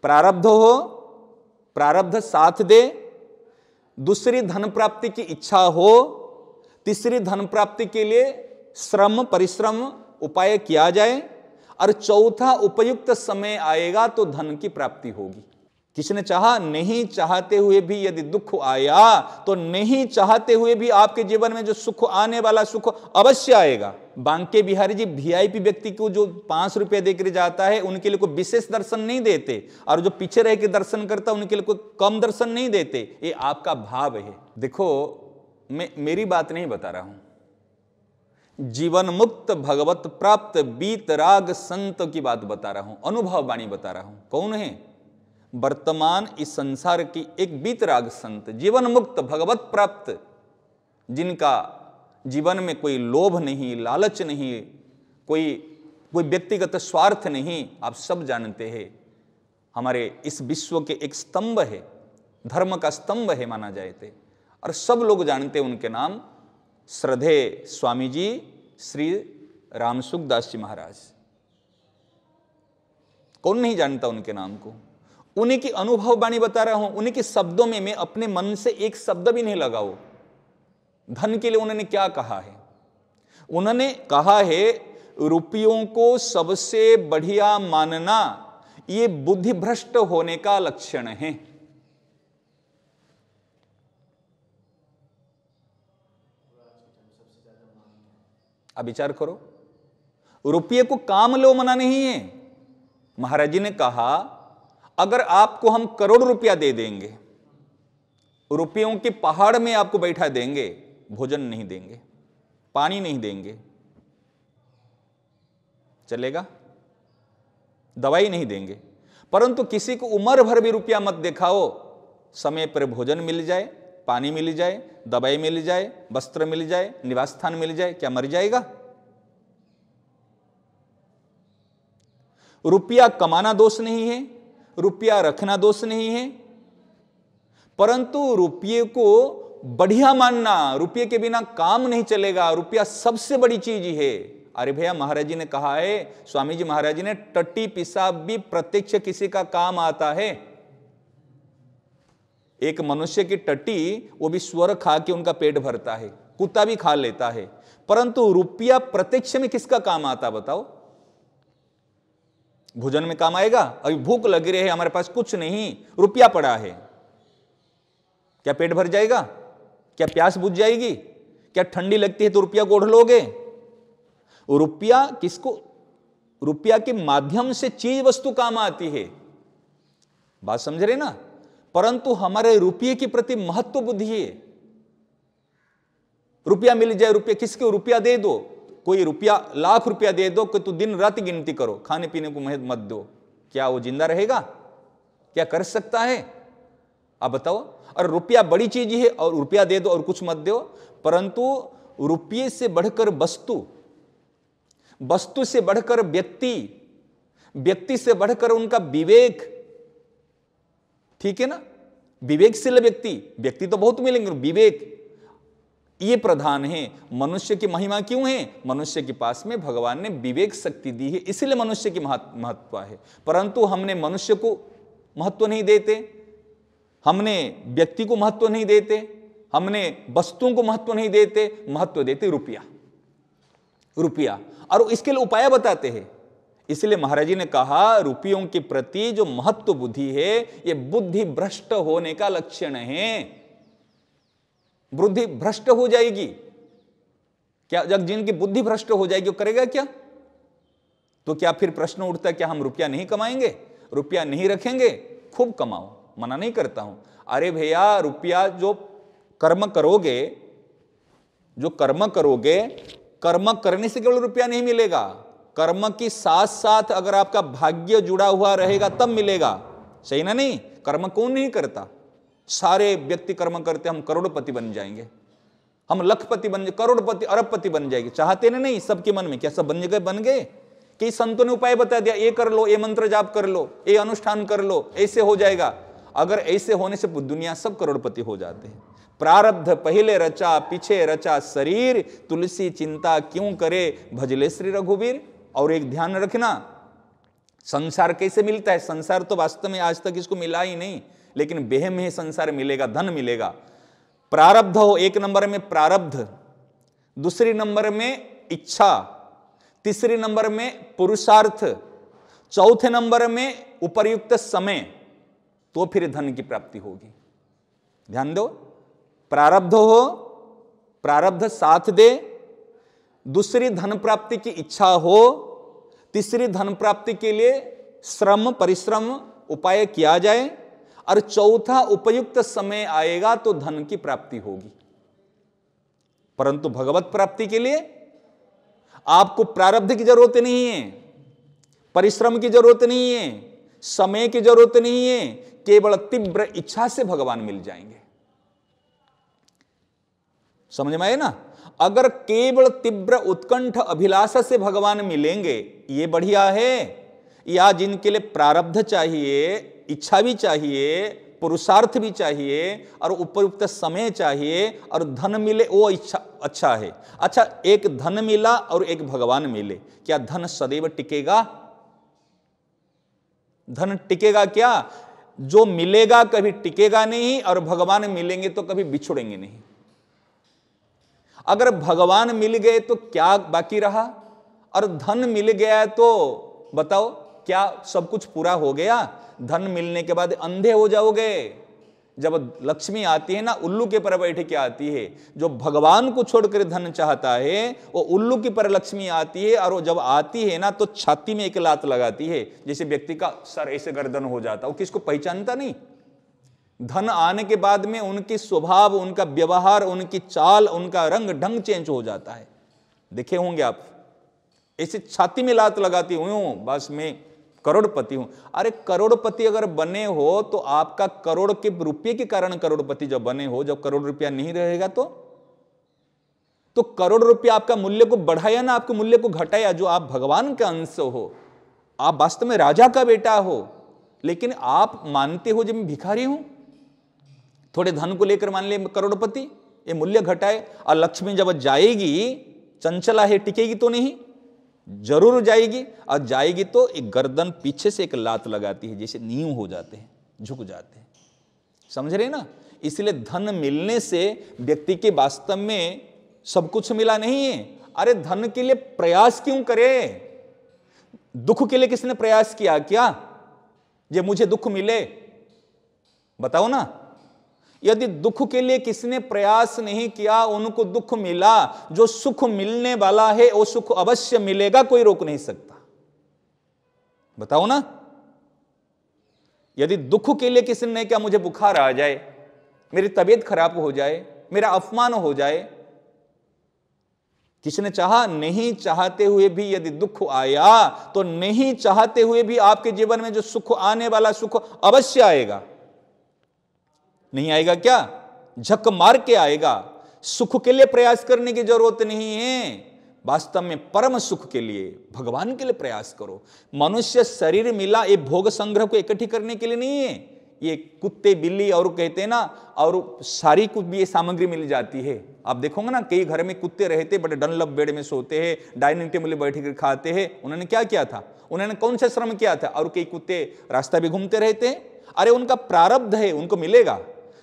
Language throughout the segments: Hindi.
प्रारब्ध हो, प्रारब्ध साथ दे, दूसरी धन प्राप्ति की इच्छा हो, तीसरी धन प्राप्ति के लिए श्रम परिश्रम उपाय किया जाए, और चौथा उपयुक्त समय आएगा तो धन की प्राप्ति होगी। किसने चाहा? नहीं चाहते हुए भी यदि दुख आया तो नहीं चाहते हुए भी आपके जीवन में जो सुख आने वाला सुख अवश्य आएगा। बांके बिहारी जी वीआईपी व्यक्ति को जो 5 रुपए देकर जाता है उनके लिए कोई विशेष दर्शन नहीं देते, और जो पीछे रह के दर्शन करता है उनके लिए कोई कम दर्शन नहीं देते। ये आपका भाव है। देखो, मैं मेरी बात नहीं बता रहा हूं, जीवन मुक्त भगवत प्राप्त बीतराग संत की बात बता रहा हूं, अनुभव वाणी बता रहा हूं। कौन है? वर्तमान इस संसार की एक बीतराग संत, जीवन मुक्त भगवत प्राप्त, जिनका जीवन में कोई लोभ नहीं, लालच नहीं, कोई व्यक्तिगत स्वार्थ नहीं। आप सब जानते हैं हमारे इस विश्व के एक स्तंभ है, धर्म का स्तंभ है माना जाए थे, और सब लोग जानते हैं उनके नाम, श्रद्धेय स्वामी जी श्री रामसुखदास जी महाराज। कौन नहीं जानता उनके नाम को? उन्हीं की अनुभव वाणी बता रहा हूं, उन्हीं के शब्दों में मैं अपने मन से एक शब्द भी नहीं लगाऊं। धन के लिए उन्होंने क्या कहा है? उन्होंने कहा है, रुपयों को सबसे बढ़िया मानना ये बुद्धि भ्रष्ट होने का लक्षण है। अब विचार करो, रुपये को काम लो मना नहीं है। महाराज जी ने कहा, अगर आपको हम करोड़ रुपया दे देंगे, रुपयों के पहाड़ में आपको बैठा देंगे, भोजन नहीं देंगे, पानी नहीं देंगे, चलेगा? दवाई नहीं देंगे, परंतु किसी को उम्र भर भी रुपया मत दिखाओ, समय पर भोजन मिल जाए, पानी मिल जाए, दवाई मिल जाए, वस्त्र मिल जाए, निवास स्थान मिल जाए, क्या मर जाएगा? रुपया कमाना दोष नहीं है, रुपया रखना दोष नहीं है, परंतु रुपये को बढ़िया मानना, रुपये के बिना काम नहीं चलेगा, रुपया सबसे बड़ी चीज है। अरे भैया, महाराज जी ने कहा है, स्वामी जी महाराज जी ने, टट्टी पिसाब भी प्रत्यक्ष किसी का काम आता है। एक मनुष्य की टट्टी, वो भी स्वर खा के उनका पेट भरता है, कुत्ता भी खा लेता है, परंतु रुपया प्रत्यक्ष में किसका काम आता बताओ? भोजन में काम आएगा? अभी भूख लग रही है, हमारे पास कुछ नहीं, रुपया पड़ा है, क्या पेट भर जाएगा? क्या प्यास बुझ जाएगी? क्या ठंडी लगती है तो रुपया को ओढ़ लोगे? रुपया किसको? रुपया के माध्यम से चीज वस्तु काम आती है, बात समझ रहे ना? परंतु हमारे रुपये के प्रति महत्व बुद्धि है। रुपया मिल जाए, रुपया किसको? रुपया दे दो, कोई रुपया लाख रुपया दे दो कि तू दिन रात गिनती करो, खाने पीने को मत दो, क्या वो जिंदा रहेगा? क्या कर सकता है? आप बताओ। और रुपया बड़ी चीज है, और रुपया दे दो और कुछ मत दो, परंतु रुपये से बढ़कर वस्तु, वस्तु से बढ़कर व्यक्ति, व्यक्ति से बढ़कर उनका विवेक, ठीक है ना? विवेकशील व्यक्ति, व्यक्ति तो बहुत मिलेंगे, विवेक ये प्रधान है। मनुष्य की महिमा क्यों है? मनुष्य के पास में भगवान ने विवेक शक्ति दी है, इसलिए मनुष्य की महत्व है। परंतु हमने मनुष्य को महत्व नहीं देते, हमने व्यक्ति को महत्व नहीं देते, हमने वस्तुओं को महत्व नहीं देते, महत्व देते रुपया, रुपया, और इसके लिए उपाय बताते हैं। इसलिए महाराज जी ने कहा, रुपयों के प्रति जो महत्व बुद्धि है, यह बुद्धि भ्रष्ट होने का लक्षण है। बुद्धि भ्रष्ट हो जाएगी क्या? जब जिनकी बुद्धि भ्रष्ट हो जाएगी वो करेगा क्या? तो क्या फिर प्रश्न उठता है, क्या हम रुपया नहीं कमाएंगे, रुपया नहीं रखेंगे? खूब कमाओ, मना नहीं करता हूं। अरे भैया, रुपया जो कर्म करोगे, जो कर्म करोगे, कर्म करने से केवल रुपया नहीं मिलेगा, कर्म के साथ साथ अगर आपका भाग्य जुड़ा हुआ रहेगा तब मिलेगा। सही ना? नहीं, कर्म कौन नहीं करता? सारे व्यक्ति कर्म करते, हम करोड़पति बन जाएंगे, हम लखपति बन जाए, करोड़पति अरबपति बन जाएंगे, चाहते ना? नहीं, सबके मन में क्या सब बन गए? कई संतों ने उपाय बता दिया, ये कर लो, ये मंत्र जाप कर लो, ये अनुष्ठान कर लो, ऐसे हो जाएगा। अगर ऐसे होने से दुनिया सब करोड़पति हो जाते हैं। प्रारब्ध पहले रचा, पीछे रचा शरीर, तुलसी चिंता क्यों करे, भजले श्री रघुवीर। और एक ध्यान रखना, संसार कैसे मिलता है? संसार तो वास्तव में आज तक इसको मिला ही नहीं, लेकिन बेह में संसार मिलेगा, धन मिलेगा। प्रारब्ध हो, एक नंबर में प्रारब्ध, दूसरी नंबर में इच्छा, तीसरी नंबर में पुरुषार्थ, चौथे नंबर में उपर्युक्त समय, तो फिर धन की प्राप्ति होगी। ध्यान दो, प्रारब्ध हो, प्रारब्ध साथ दे, दूसरी धन प्राप्ति की इच्छा हो, तीसरी धन प्राप्ति के लिए श्रम परिश्रम उपाय किया जाए, और चौथा उपयुक्त समय आएगा तो धन की प्राप्ति होगी। परंतु भगवत प्राप्ति के लिए आपको प्रारब्ध की जरूरत नहीं है, परिश्रम की जरूरत नहीं है, समय की जरूरत नहीं है, केवल तीव्र इच्छा से भगवान मिल जाएंगे। समझ में आए ना? अगर केवल तीव्र उत्कंठ अभिलाषा से भगवान मिलेंगे, ये बढ़िया है, या जिनके लिए प्रारब्ध चाहिए, इच्छा भी चाहिए, पुरुषार्थ भी चाहिए, और उपयुक्त समय चाहिए, और धन मिले, वो इच्छा अच्छा है। अच्छा, एक धन मिला और एक भगवान मिले, क्या धन सदैव टिकेगा? धन टिकेगा क्या? जो मिलेगा कभी टिकेगा नहीं, और भगवान मिलेंगे तो कभी बिछुड़ेंगे नहीं। अगर भगवान मिल गए तो क्या बाकी रहा? और धन मिल गया तो बताओ, क्या सब कुछ पूरा हो गया? धन मिलने के बाद अंधे हो जाओगे। जब लक्ष्मी आती है ना, उल्लू के पर बैठ के आती है। जो भगवान को छोड़कर धन चाहता है, वो उल्लू की पर लक्ष्मी आती है, और वो जब आती है ना तो छाती में एक लात लगाती है, जैसे व्यक्ति का सर ऐसे गर्दन हो जाता, वो किसको पहचानता नहीं। धन आने के बाद में उनकी स्वभाव, उनका व्यवहार, उनकी चाल, उनका रंग ढंग चेंज हो जाता है। देखे होंगे आप, ऐसे छाती में लात लगाती हूं, बस मैं करोड़पति हूं। अरे करोड़पति अगर बने हो तो आपका करोड़ के रुपये के कारण करोड़पति जब बने हो, जब करोड़ रुपया नहीं रहेगा तो करोड़ रुपया आपका मूल्य को बढ़ाया ना, आपके मूल्य को घटाया। जो आप भगवान का अंश हो, आप वास्तव में राजा का बेटा हो, लेकिन आप मानते हो जब मैं भिखारी हूं। थोड़े धन को लेकर मान ले करोड़पति, ये मूल्य घटाए। और लक्ष्मी जब जाएगी, चंचला है, टिकेगी तो नहीं, जरूर जाएगी, और जाएगी तो एक गर्दन पीछे से एक लात लगाती है, जैसे नींव हो जाते हैं, झुक जाते हैं। समझ रहे ना? इसलिए धन मिलने से व्यक्ति के वास्तव में सब कुछ मिला नहीं है। अरे धन के लिए प्रयास क्यों करे? दुख के लिए किसने प्रयास किया क्या? ये मुझे दुख मिले, बताओ ना। यदि दुख के लिए किसने प्रयास नहीं किया, उनको दुख मिला। जो सुख मिलने वाला है वो सुख अवश्य मिलेगा, कोई रोक नहीं सकता। बताओ ना। यदि दुख के लिए किसने नहीं किया, मुझे बुखार आ जाए, मेरी तबीयत खराब हो जाए, मेरा अपमान हो जाए, किसने चाहा? नहीं चाहते हुए भी यदि दुख आया, तो नहीं चाहते हुए भी आपके जीवन में जो सुख आने वाला सुख अवश्य आएगा। नहीं आएगा क्या? झक मार के आएगा। सुख के लिए प्रयास करने की जरूरत नहीं है। वास्तव में परम सुख के लिए, भगवान के लिए प्रयास करो। मनुष्य शरीर मिला ये भोग संग्रह को इकट्ठी करने के लिए नहीं है। ये कुत्ते बिल्ली और कहते हैं ना, और सारी कुछ भी ये सामग्री मिल जाती है। आप देखोगे ना, कई घर में कुत्ते रहते, बड़े डनलप बेड में सोते हैं, डाइनिंग टेबल में बैठ कर खाते हैं। उन्होंने क्या किया था? उन्होंने कौन सा श्रम किया था? और कई कुत्ते रास्ता भी घूमते रहते हैं। अरे उनका प्रारब्ध है, उनको मिलेगा।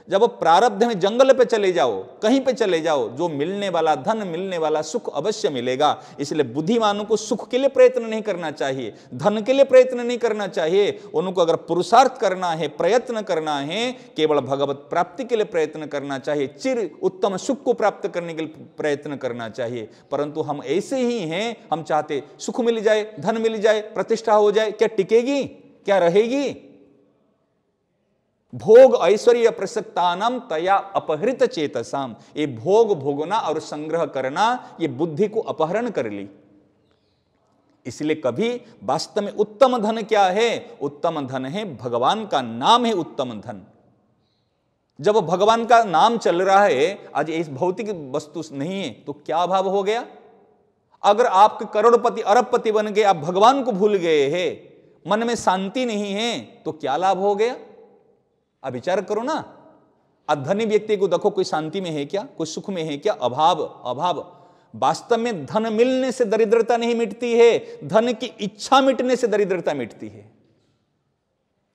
जब प्रारब्ध में जंगल पे चले जाओ, कहीं पे चले जाओ, जो मिलने वाला धन, मिलने वाला सुख अवश्य मिलेगा। इसलिए बुद्धिमानों को सुख के लिए प्रयत्न नहीं करना चाहिए, धन के लिए प्रयत्न नहीं करना चाहिए। उनको अगर पुरुषार्थ करना है, प्रयत्न करना है, केवल भगवत प्राप्ति के लिए प्रयत्न करना चाहिए, चिर उत्तम सुख को प्राप्त करने के लिए प्रयत्न करना चाहिए। परंतु हम ऐसे ही हैं, हम चाहते सुख मिल जाए, धन मिल जाए, प्रतिष्ठा हो जाए। क्या टिकेगी? क्या रहेगी? भोग ऐश्वर्य प्रसक्तानाम तया अपहृत चेतसाम। ये भोग भोगना और संग्रह करना, ये बुद्धि को अपहरण कर ली। इसलिए कभी वास्तव में उत्तम धन क्या है? उत्तम धन है भगवान का नाम, है उत्तम धन। जब भगवान का नाम चल रहा है, आज इस भौतिक वस्तु नहीं है, तो क्या अभाव हो गया? अगर आप करोड़पति अरबपति बन गए, आप भगवान को भूल गए हैं, मन में शांति नहीं है, तो क्या लाभ हो गया? अब विचार करो ना। अब धनी व्यक्ति को देखो, कोई शांति में है क्या? कोई सुख में है क्या? अभाव अभाव। वास्तव में धन मिलने से दरिद्रता नहीं मिटती है, धन की इच्छा मिटने से दरिद्रता मिटती है।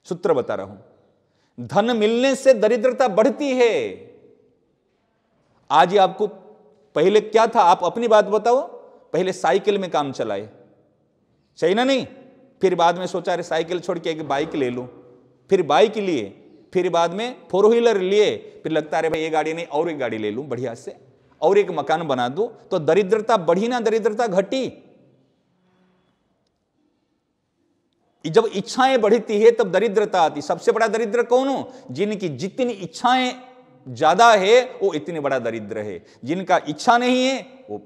सूत्र बता रहा हूं, धन मिलने से दरिद्रता बढ़ती है। आज ही आपको, पहले क्या था, आप अपनी बात बताओ, पहले साइकिल में काम चलाए, सही ना? नहीं, फिर बाद में सोचा अरे साइकिल छोड़ के एक बाइक ले लूं, फिर बाइक लिए, फिर बाद में 4 व्हीलर लिए, फिर लगता है भाई ये गाड़ी नहीं और एक गाड़ी ले लूं बढ़िया से, और एक मकान बना दूं, तो दरिद्रता बढ़ी ना दरिद्रता घटी? जब इच्छाएं बढ़ती है तब दरिद्रता आती। सबसे बड़ा दरिद्र कौन हो? जिनकी जितनी इच्छाएं ज्यादा है वो इतने बड़ा दरिद्र है, जिनका इच्छा नहीं है वो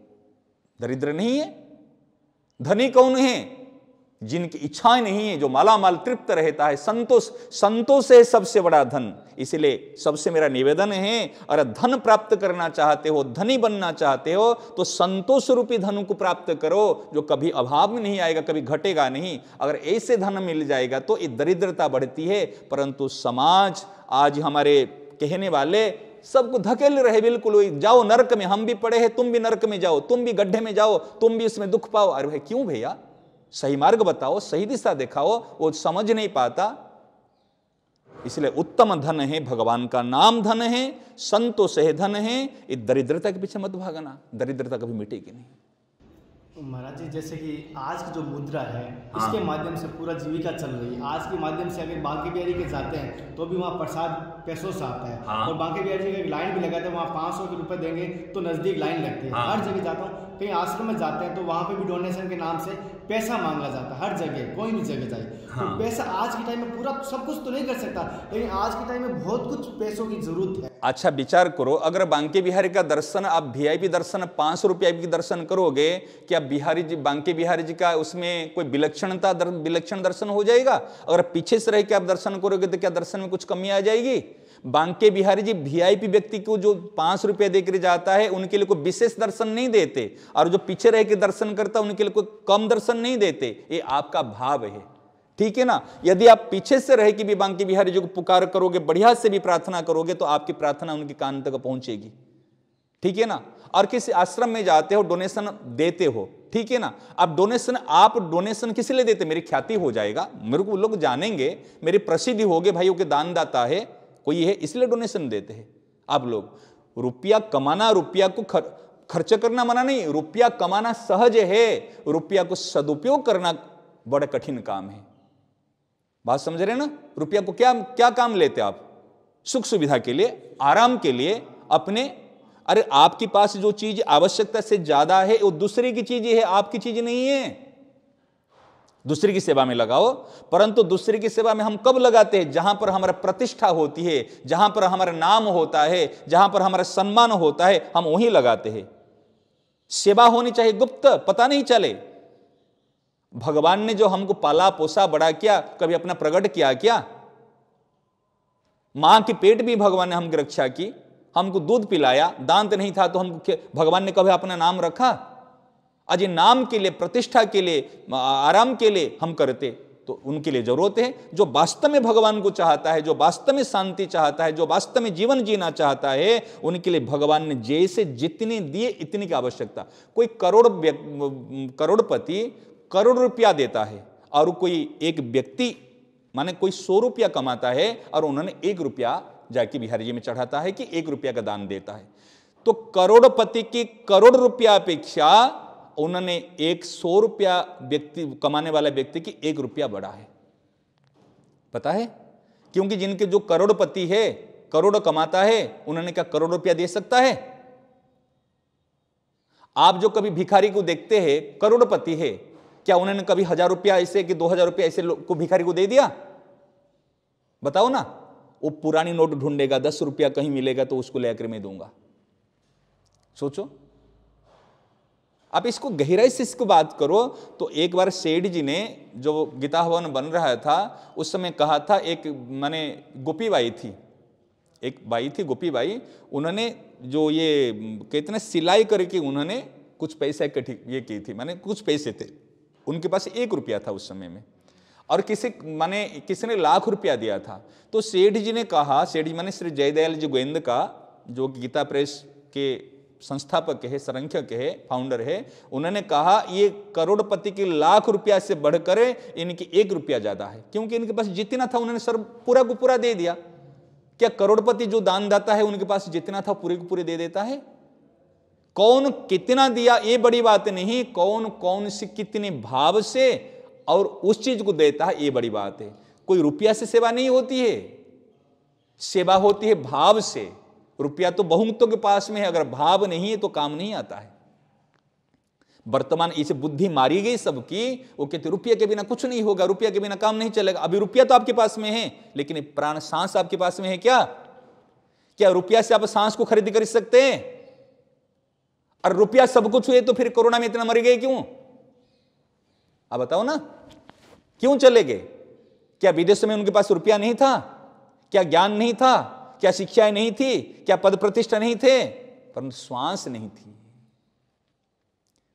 दरिद्र नहीं है। धनी कौन है? जिनकी इच्छाएं नहीं है, जो मालामाल तृप्त रहता है, संतोष है सबसे बड़ा धन। इसलिए सबसे मेरा निवेदन है, अगर धन प्राप्त करना चाहते हो, धनी बनना चाहते हो, तो संतोष रूपी धन को प्राप्त करो, जो कभी अभाव में नहीं आएगा, कभी घटेगा नहीं। अगर ऐसे धन मिल जाएगा तो ये दरिद्रता बढ़ती है। परंतु समाज आज हमारे कहने वाले सबको धकेल रहे, बिल्कुल जाओ नरक में, हम भी पड़े हैं, तुम भी नरक में जाओ, तुम भी गड्ढे में जाओ, तुम भी इसमें दुख पाओ। अरे भाई क्यों भैया, सही मार्ग बताओ, सही दिशा दिखाओ, वो समझ नहीं पाता। इसलिए उत्तम धन है भगवान का नाम, धन है संतोष है, धन है। ये दरिद्रता के पीछे मत भागना, दरिद्रता कभी मिटेगी नहीं। महाराज जी, जैसे कि आज की जो मुद्रा है, इसके माध्यम से पूरा जीविका चल रही है। आज के माध्यम से अगर बांके बिहारी के जाते हैं तो भी वहाँ प्रसाद पैसों से आता है। और बांके बिहारी जी का लाइन भी लगाते हैं, वहाँ 500 के रुपए देंगे तो नजदीक लाइन लगती है। हर जगह जाता हूँ, कहीं आश्रम में जाते हैं तो वहाँ पे भी डोनेशन के नाम से पैसा मांगा जाता है। हर जगह, कोई भी जगह जाए तो पैसा, आज के टाइम में पूरा सब कुछ तो नहीं कर सकता, लेकिन आज के टाइम में बहुत कुछ पैसों की जरूरत है। अच्छा विचार करो, अगर बांके बिहारी का दर्शन आप VIP दर्शन 500 रुपये की दर्शन करोगे, क्या बिहारी जी, बांके बिहारी जी का उसमें कोई विलक्षण दर्शन हो जाएगा? अगर पीछे से रह के आप दर्शन करोगे तो क्या दर्शन में कुछ कमी आ जाएगी? बांके बिहारी जी VIP व्यक्ति को जो 5 रुपये देकर जाता है, उनके लिए कोई विशेष दर्शन नहीं देते, और जो पीछे रह के दर्शन करता है उनके लिए कोई कम दर्शन नहीं देते। ये आपका भाव है, ठीक है ना? यदि आप पीछे से रह के भी बांके बिहारी जी को पुकार करोगे, बढ़िया से भी प्रार्थना करोगे, तो आपकी प्रार्थना उनके कान तक पहुंचेगी, ठीक है ना? और किसी आश्रम में जाते हो, डोनेशन देते हो, ठीक है ना? आप डोनेशन किस लिए देते? मेरी ख्याति हो जाएगा, मेरे को लोग जानेंगे, मेरी प्रसिद्धि होगी, भाई के दान दाता है कोई है, इसलिए डोनेशन देते हैं। आप लोग रुपया कमाना, रुपया को खर्च करना मना नहीं, रुपया कमाना सहज है, रुपया को सदुपयोग करना बड़ा कठिन काम है। बात समझ रहे ना? रुपया को क्या क्या काम लेते आप? सुख सुविधा के लिए, आराम के लिए, अपने। अरे आपके पास जो चीज आवश्यकता से ज्यादा है वो दूसरे की चीज है, आपकी चीज नहीं है। दूसरे की सेवा में लगाओ, परंतु दूसरे की सेवा में हम कब लगाते हैं? जहां पर हमारा प्रतिष्ठा होती है, जहां पर हमारा नाम होता है, जहां पर हमारा सम्मान होता है, हम वहीं लगाते हैं। सेवा होनी चाहिए गुप्त, पता नहीं चले। भगवान ने जो हमको पाला पोसा बड़ा किया, कभी अपना प्रकट किया क्या? मां के पेट भी भगवान ने हमकी रक्षा की, हमको दूध पिलाया, दांत नहीं था तो हमको भगवान ने कभी अपना नाम रखा? आज नाम के लिए, प्रतिष्ठा के लिए, आराम के लिए हम करते, तो उनके लिए जरूरत है। जो वास्तव में भगवान को चाहता है, जो वास्तव में शांति चाहता है, जो वास्तव में जीवन जीना चाहता है, उनके लिए भगवान ने जैसे जितने दिए इतनी की आवश्यकता। कोई करोड़पति करोड़ रुपया देता है, और कोई एक व्यक्ति माने कोई 100 रुपया कमाता है और उन्होंने 1 रुपया जाके बिहारी जी में चढ़ाता है कि 1 रुपया का दान देता है। तो करोड़पति की करोड़ रुपया अपेक्षा उन्होंने 100 रुपया व्यक्ति कमाने वाला व्यक्ति की 1 रुपया बढ़ा है। पता है? क्योंकि जिनके जो करोड़पति है, करोड़ कमाता है, उन्होंने क्या करोड़ रुपया दे सकता है? आप जो कभी भिखारी को देखते हैं, करोड़पति है, क्या उन्होंने कभी 1000 रुपया ऐसे कि 2000 रुपया ऐसे को भिखारी को दे दिया? बताओ ना। वो पुरानी नोट ढूंढेगा, 10 रुपया कहीं मिलेगा तो उसको लेकर मैं दूंगा। सोचो, आप इसको गहराई से इसको बात करो। तो एक बार सेठ जी ने, जो गीता हवन बन रहा था उस समय कहा था, एक माने गोपी बाई थी, एक बाई थी गोपी बाई, उन्होंने जो ये कहते ना सिलाई करके उन्होंने कुछ पैसा इकट्ठी ये की थी, माने कुछ पैसे थे उनके पास, 1 रुपया था उस समय में, और किसी ने लाख रुपया दिया था। तो सेठ जी ने कहा, सेठ जी माने श्री जयदयाल जी गोविंद का, जो गीता प्रेस के संस्थापक है, संरक्षक है, फाउंडर है, उन्होंने कहा ये करोड़पति के लाख रुपया से बढ़कर इनकी 1 रुपया ज्यादा है, क्योंकि इनके पास जितना था उन्होंने सर पूरा को पूरा दे दिया। क्या करोड़पति जो दानदाता है उनके पास जितना था पूरे को पूरे दे देता है? कौन कितना दिया ये बड़ी बात नहीं, कौन कौन से कितने भाव से और उस चीज को देता है ये बड़ी बात है। कोई रुपया से सेवा नहीं होती है, सेवा होती है भाव से। रुपया तो बहुमतों के पास में है, अगर भाव नहीं है तो काम नहीं आता है। वर्तमान इसे बुद्धि मारी गई सबकी, वो कहते रुपये के बिना कुछ नहीं होगा, रुपया के बिना काम नहीं चलेगा। अभी रुपया तो आपके पास में है, लेकिन प्राण सांस आपके पास में है क्या? क्या रुपया से आप सांस को खरीद कर सकते हैं? और रुपया सब कुछ हुए तो फिर कोरोना में इतना मर गए क्यों? आप बताओ ना, क्यों चले गए? क्या विदेश में उनके पास रुपया नहीं था? क्या ज्ञान नहीं था? क्या शिक्षाएं नहीं थी? क्या पद प्रतिष्ठा नहीं थे? परंतु श्वास नहीं थी।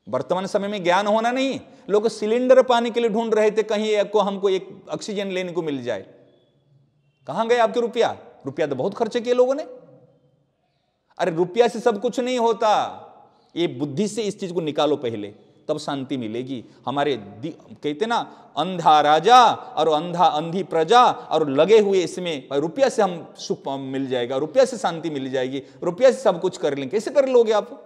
वर्तमान समय में ज्ञान होना नहीं, लोग सिलेंडर पाने के लिए ढूंढ रहे थे, कहीं हमको एक ऑक्सीजन लेने को मिल जाए। कहां गए आपके रुपया? रुपया तो बहुत खर्च किए लोगों ने। अरे रुपया से सब कुछ नहीं होता, ये बुद्धि से इस चीज को निकालो पहले, तब शांति मिलेगी। हमारे कहते ना, अंधा राजा और अंधी प्रजा, और लगे हुए इसमें रुपया से हम सुख मिल जाएगा, रुपया से शांति मिल जाएगी, रुपया से सब कुछ कर लेंगे। कैसे कर लोगे आप?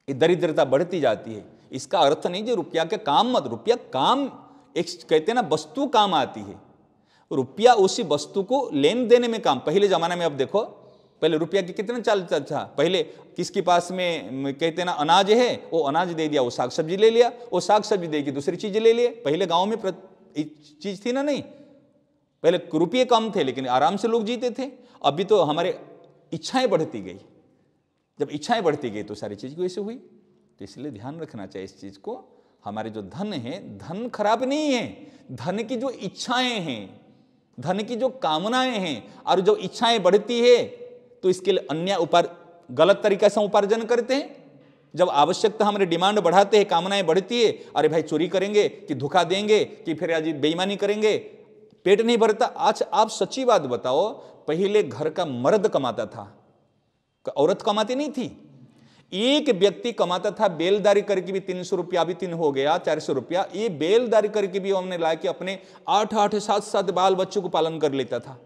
ये दरिद्रता बढ़ती जाती है। इसका अर्थ नहीं जो रुपया के काम मत, रुपया काम एक कहते ना वस्तु काम आती है, रुपया उसी वस्तु को लेन देने में काम। पहले जमाने में अब देखो, पहले रुपया की कितना चलता था। पहले किसके पास में कहते ना अनाज है, वो अनाज दे दिया, वो साग सब्जी ले लिया, वो साग सब्जी देगी दूसरी चीज ले लिए। पहले गांव में चीज थी ना, नहीं पहले रुपये कम थे लेकिन आराम से लोग जीते थे। अभी तो हमारे इच्छाएं बढ़ती गई, जब इच्छाएं बढ़ती गई तो सारी चीज वैसे हुई। तो इसलिए ध्यान रखना चाहिए इस चीज को। हमारे जो धन है, धन खराब नहीं है, धन की जो इच्छाएं हैं, धन की जो कामनाएं हैं, और जो इच्छाएं बढ़ती है तो इसके लिए अन्य गलत तरीके से उपार्जन करते हैं। जब आवश्यकता हमारे डिमांड बढ़ाते हैं, कामनाएं बढ़ती है, अरे भाई चोरी करेंगे कि धोखा देंगे कि फिर आज बेईमानी करेंगे, पेट नहीं भरता। आज आप सच्ची बात बताओ, पहले घर का मर्द कमाता था, औरत कमाती नहीं थी। एक व्यक्ति कमाता था, बेलदारी करके भी 300 रुपया, अभी 3 हो गया 400 रुपया। ये बेलदारी करके भी हमने ला के अपने 8-8, 7-7 बाल बच्चों को पालन कर लेता था।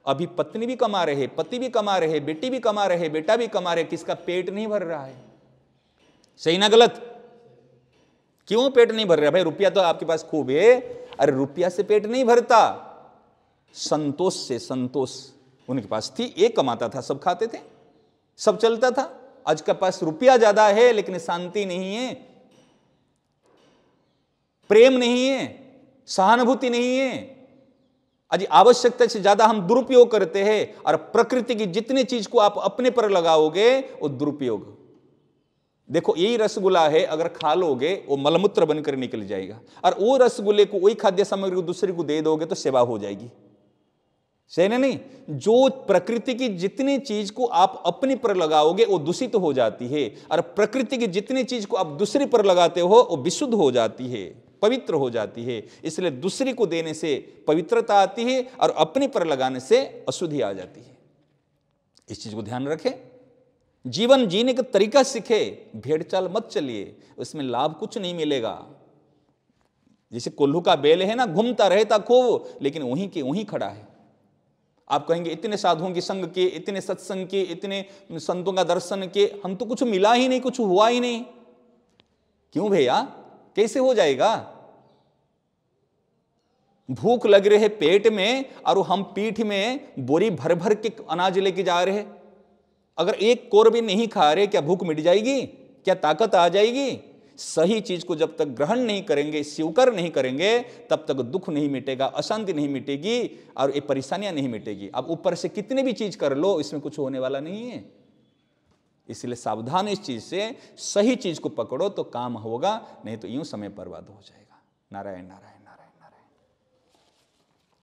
अभी पत्नी भी कमा रहे, पति भी कमा रहे, बेटी भी कमा रहे, बेटा भी कमा रहे, किसका पेट नहीं भर रहा है? सही ना गलत? क्यों पेट नहीं भर रहा? भाई रुपया तो आपके पास खूब है। अरे रुपया से पेट नहीं भरता, संतोष से। संतोष उनके पास थी, एक कमाता था, सब खाते थे, सब चलता था। आज के पास रुपया ज्यादा है लेकिन शांति नहीं है, प्रेम नहीं है, सहानुभूति नहीं है। आज आवश्यकता से ज्यादा हम दुरुपयोग करते हैं, और प्रकृति की जितनी चीज को आप अपने पर लगाओगे वो दुरुपयोग। देखो यही रसगुल्ला है, अगर खा लोगे वो मलमूत्र बनकर निकल जाएगा, और वो रसगुल्ले को, वही खाद्य सामग्री को दूसरे को दे दोगे तो सेवा हो जाएगी। सही ना? नहीं, जो प्रकृति की जितनी चीज को आप अपने पर लगाओगे वो दूषित हो जाती है, और प्रकृति की जितनी चीज को आप दूसरे पर लगाते हो वो विशुद्ध हो जाती है, पवित्र हो जाती है। इसलिए दूसरे को देने से पवित्रता आती है, और अपने पर लगाने से अशुद्धि आ जाती है। इस चीज को ध्यान रखें। जीवन जीने का तरीका सीखे, भेड़ चाल मत चलिए, उसमें लाभ कुछ नहीं मिलेगा। जैसे कोल्हू का बेल है ना, घूमता रहता खूब, लेकिन वहीं के वहीं खड़ा है। आप कहेंगे इतने साधुओं के संग के, इतने सत्संग के, इतने संतों का दर्शन के, हम तो कुछ मिला ही नहीं, कुछ हुआ ही नहीं। क्यों भैया? कैसे हो जाएगा? भूख लग रही है पेट में, और हम पीठ में बोरी भर भर के अनाज लेके जा रहे हैं। अगर एक कोर भी नहीं खा रहे, क्या भूख मिट जाएगी? क्या ताकत आ जाएगी? सही चीज को जब तक ग्रहण नहीं करेंगे, स्वीकार नहीं करेंगे, तब तक दुख नहीं मिटेगा, अशांति नहीं मिटेगी, और ये परेशानियां नहीं मिटेगी। अब ऊपर से कितने भी चीज कर लो, इसमें कुछ होने वाला नहीं है। इसलिए सावधान इस चीज से, सही चीज को पकड़ो तो काम होगा, नहीं तो यूं समय बर्बाद हो जाएगा। नारायण नारायण।